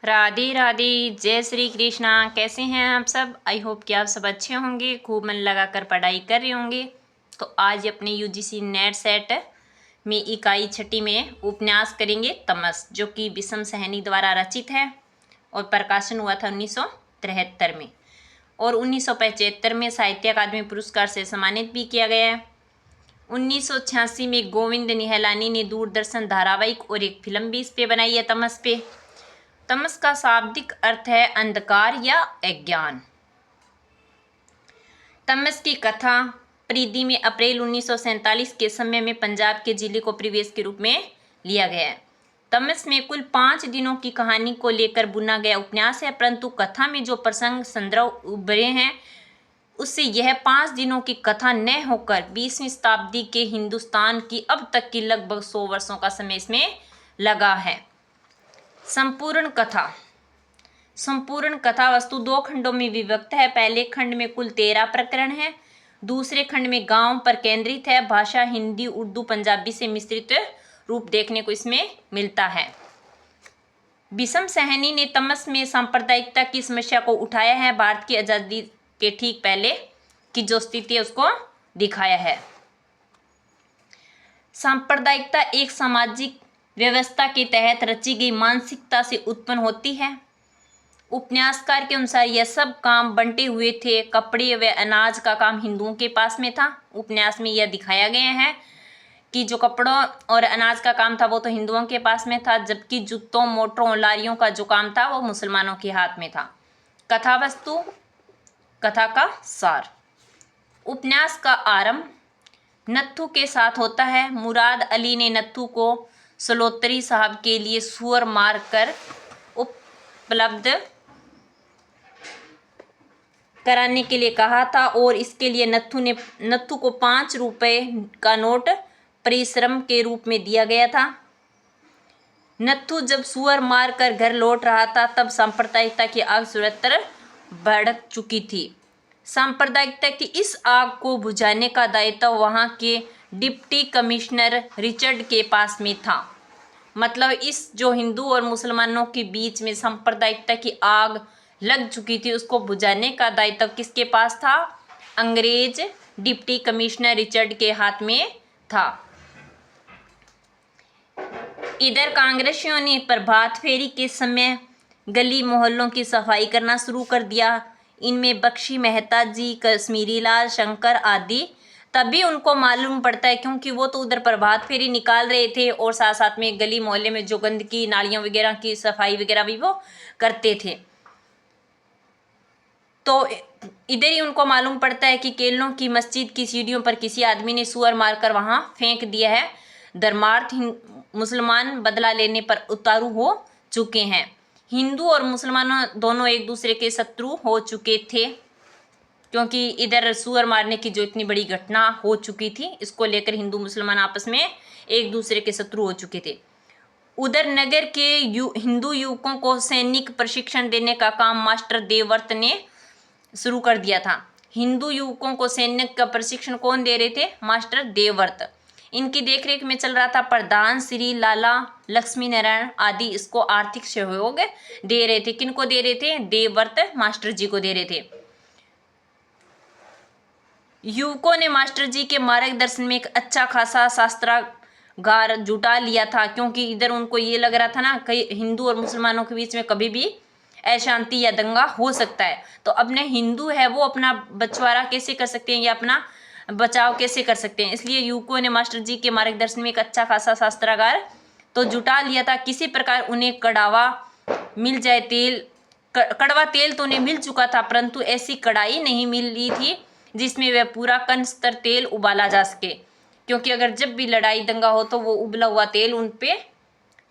राधे राधे, जय श्री कृष्णा। कैसे हैं आप सब? आई होप कि आप सब अच्छे होंगे, खूब मन लगाकर पढ़ाई कर रहे होंगे। तो आज अपने यूजीसी नेट सेट में इकाई 6 में उपन्यास करेंगे तमस, जो कि विषम सहनी द्वारा रचित है और प्रकाशन हुआ था 1973 में और 1975 में साहित्य अकादमी पुरस्कार से सम्मानित भी किया गया है। 1986 में गोविंद निहलानी ने दूरदर्शन धारावाहिक और एक फिल्म भी इस पे बनाई है, तमस पे। तमस का शाब्दिक अर्थ है अंधकार या अज्ञान। तमस की कथा परिधि में अप्रैल 1947 के समय में पंजाब के जिले को परिवेश के रूप में लिया गया है। तमस में कुल 5 दिनों की कहानी को लेकर बुना गया उपन्यास है, परंतु कथा में जो प्रसंग संदर्भ उभरे हैं उससे यह 5 दिनों की कथा न होकर 20वीं शताब्दी के हिंदुस्तान की अब तक की लगभग 100 वर्षों का समय इसमें लगा है। संपूर्ण कथा वस्तु 2 खंडों में विभक्त है। पहले खंड में कुल 13 प्रकरण है, दूसरे खंड में गांव पर केंद्रित है। भाषा हिंदी, उर्दू, पंजाबी से मिश्रित रूप देखने को इसमें मिलता है। विषम सहनी ने तमस में सांप्रदायिकता की समस्या को उठाया है। भारत की आज़ादी के ठीक पहले की जो स्थिति है उसको दिखाया है। सांप्रदायिकता एक सामाजिक व्यवस्था के तहत रची गई मानसिकता से उत्पन्न होती है। उपन्यासकार के अनुसार यह सब काम बंटे हुए थे। कपड़े व अनाज का काम हिंदुओं के पास में था। उपन्यास में यह दिखाया गया है कि जो कपड़ों और अनाज का काम था वो तो हिंदुओं के पास में था, जबकि जूतों, मोटरों, लारियों का जो काम था वो मुसलमानों के हाथ में था। कथा वस्तु, कथा का सार। उपन्यास का आरंभ नत्थू के साथ होता है। मुराद अली ने नत्थू को सलोत्री साहब के लिए सुअर मार कर उपलब्ध कराने के लिए कहा था और इसके लिए नत्थू को 5 रुपए का नोट परिश्रम के रूप में दिया गया था। नत्थू जब सुअर मार कर घर लौट रहा था तब सांप्रदायिकता की आग सुरतर भड़क चुकी थी। सांप्रदायिकता की इस आग को बुझाने का दायित्व वहां के डिप्टी कमिश्नर रिचर्ड के पास में था। मतलब इस जो हिंदू और मुसलमानों के बीच में सांप्रदायिकता की आग लग चुकी थी उसको बुझाने का दायित्व किसके पास था? अंग्रेज डिप्टी कमिश्नर रिचर्ड के हाथ में था। इधर कांग्रेसियों ने प्रभात फेरी के समय गली मोहल्लों की सफाई करना शुरू कर दिया। इनमें बख्शी मेहता जी, कश्मीरी लाल, शंकर आदि। तभी उनको मालूम पड़ता है क्योंकि वो तो उधर प्रभात फेरी निकाल रहे थे और साथ साथ में गली मोहल्ले में जो गंदगी, नालियों वगैरह की सफाई वगैरह भी वो करते थे। तो इधर ही उनको मालूम पड़ता है कि केलों की मस्जिद की सीढ़ियों पर किसी आदमी ने सुअर मारकर वहां फेंक दिया है। धर्मार्थ मुसलमान बदला लेने पर उतारू हो चुके हैं। हिंदू और मुसलमानों दोनों एक दूसरे के शत्रु हो चुके थे क्योंकि इधर सुअर मारने की जो इतनी बड़ी घटना हो चुकी थी इसको लेकर हिंदू मुसलमान आपस में एक दूसरे के शत्रु हो चुके थे। उधर नगर के हिंदू युवकों को सैनिक प्रशिक्षण देने का काम मास्टर देवव्रत ने शुरू कर दिया था। हिंदू युवकों को सैनिक का प्रशिक्षण कौन दे रहे थे? मास्टर देवव्रत। इनकी देखरेख में चल रहा था प्रधान श्री लाला लक्ष्मी नारायण आदि इसको आर्थिक सहयोग दे रहे थे। किनको दे रहे थे? देवव्रत मास्टर जी को दे रहे थे। युवकों ने मास्टर जी के मार्गदर्शन में एक अच्छा खासा शास्त्रागार जुटा लिया था क्योंकि इधर उनको ये लग रहा था ना कई हिंदू और मुसलमानों के बीच में कभी भी अशांति या दंगा हो सकता है। तो अपने हिंदू है वो अपना बंटवारा कैसे कर सकते हैं या अपना बचाव कैसे कर सकते हैं, इसलिए युवकों ने मास्टर जी के मार्गदर्शन में एक अच्छा खासा शास्त्रागार तो जुटा लिया था। किसी प्रकार उन्हें कड़वा मिल जाए तेल, कड़वा तेल तो उन्हें मिल चुका था परंतु ऐसी कड़ाई नहीं मिली थी जिसमें वह पूरा कनस्तर तेल उबाला जा सके, क्योंकि अगर जब भी लड़ाई दंगा हो तो वो उबला हुआ तेल उन पे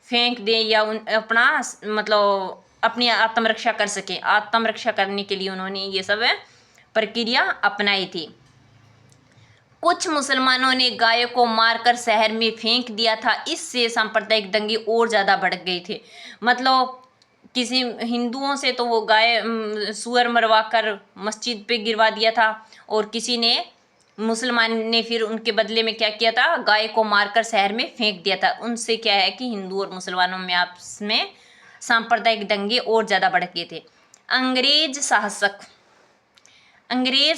फेंक दें या उन अपना मतलब अपनी आत्मरक्षा कर सके। आत्मरक्षा करने के लिए उन्होंने ये सब प्रक्रिया अपनाई थी। कुछ मुसलमानों ने गाय को मारकर शहर में फेंक दिया था। इससे सांप्रदायिक दंगे और ज़्यादा भड़क गए थे। मतलब किसी हिंदुओं से तो वो गाय सुअर मरवा कर मस्जिद पे गिरवा दिया था और किसी ने मुसलमान ने फिर उनके बदले में क्या किया था? गाय को मारकर शहर में फेंक दिया था। उनसे क्या है कि हिंदू और मुसलमानों में आपस में सांप्रदायिक दंगे और ज़्यादा भड़के थे। अंग्रेज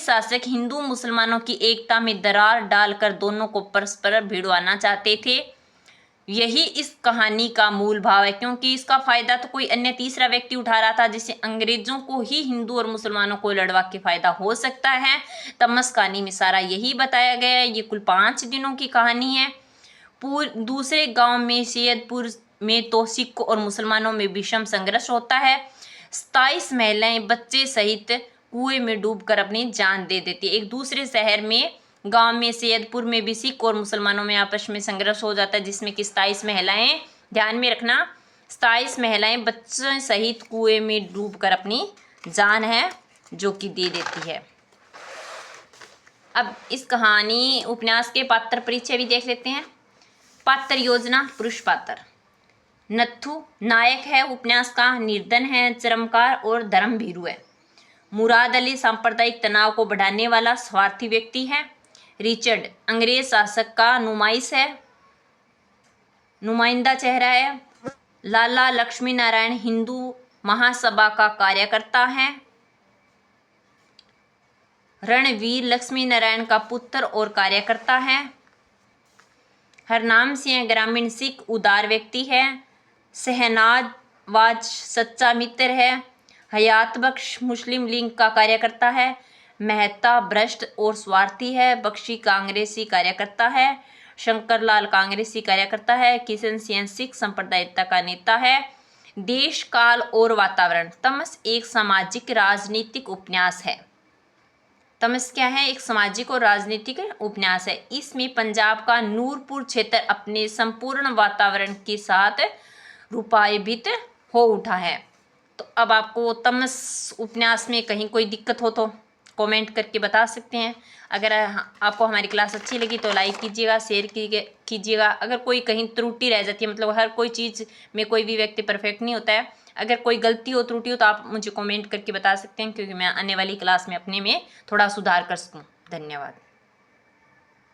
शासक हिंदू मुसलमानों की एकता में दरार डालकर दोनों को परस्पर भिड़वाना चाहते थे। यही इस कहानी का मूल भाव है, क्योंकि इसका फायदा तो कोई अन्य तीसरा व्यक्ति उठा रहा था, जिससे अंग्रेजों को ही हिंदू और मुसलमानों को लड़वा के फायदा हो सकता है। तमस कहानी में सारा यही बताया गया है। ये कुल 5 दिनों की कहानी है। दूसरे गांव में सैयदपुर में तो सिखों और मुसलमानों में भीषण संघर्ष होता है। 27 महिलाएं बच्चे सहित कुएं में डूबकर अपनी जान दे देती है। एक दूसरे शहर में गांव में सैयदपुर में भी सिख और मुसलमानों में आपस में संघर्ष हो जाता है, जिसमें कि 27 महिलाएं, ध्यान में रखना, 27 महिलाएं बच्चे सहित कुएं में डूबकर अपनी जान है जो कि दे देती है। अब इस कहानी उपन्यास के पात्र परिचय भी देख लेते हैं। पात्र योजना। पुरुष पात्र नत्थु नायक है उपन्यास का, निर्धन है, चरमकार और धर्मभीरू है। मुराद अली सांप्रदायिक तनाव को बढ़ाने वाला स्वार्थी व्यक्ति है। रिचर्ड अंग्रेज शासक का नुमाइंदा चेहरा है। लाला लक्ष्मी नारायण हिंदू महासभा का कार्यकर्ता है। रणवीर लक्ष्मी नारायण का पुत्र और कार्यकर्ता है। हरनाम सिंह ग्रामीण सिख उदार व्यक्ति है। शहनावाज सच्चा मित्र है। हयात बख्श मुस्लिम लीग का कार्यकर्ता है। मेहता भ्रष्ट और स्वार्थी है। बख्शी कांग्रेसी कार्यकर्ता है। शंकरलाल कांग्रेसी कार्यकर्ता है। किशन सिंह सिख संप्रदायिकता का नेता है। देश काल और वातावरण। तमस एक सामाजिक राजनीतिक उपन्यास है। तमस क्या है? एक सामाजिक और राजनीतिक उपन्यास है। इसमें पंजाब का नूरपुर क्षेत्र अपने संपूर्ण वातावरण के साथ रूपायित हो उठा है। तो अब आपको तमस उपन्यास में कहीं कोई दिक्कत हो तो कमेंट करके बता सकते हैं। अगर आपको हमारी क्लास अच्छी लगी तो लाइक कीजिएगा, शेयर कीजिएगा। अगर कोई कहीं त्रुटि रह जाती है, मतलब हर कोई चीज़ में कोई भी व्यक्ति परफेक्ट नहीं होता है, अगर कोई गलती हो त्रुटि हो तो आप मुझे कमेंट करके बता सकते हैं, क्योंकि मैं आने वाली क्लास में अपने में थोड़ा सुधार कर सकूँ। धन्यवाद।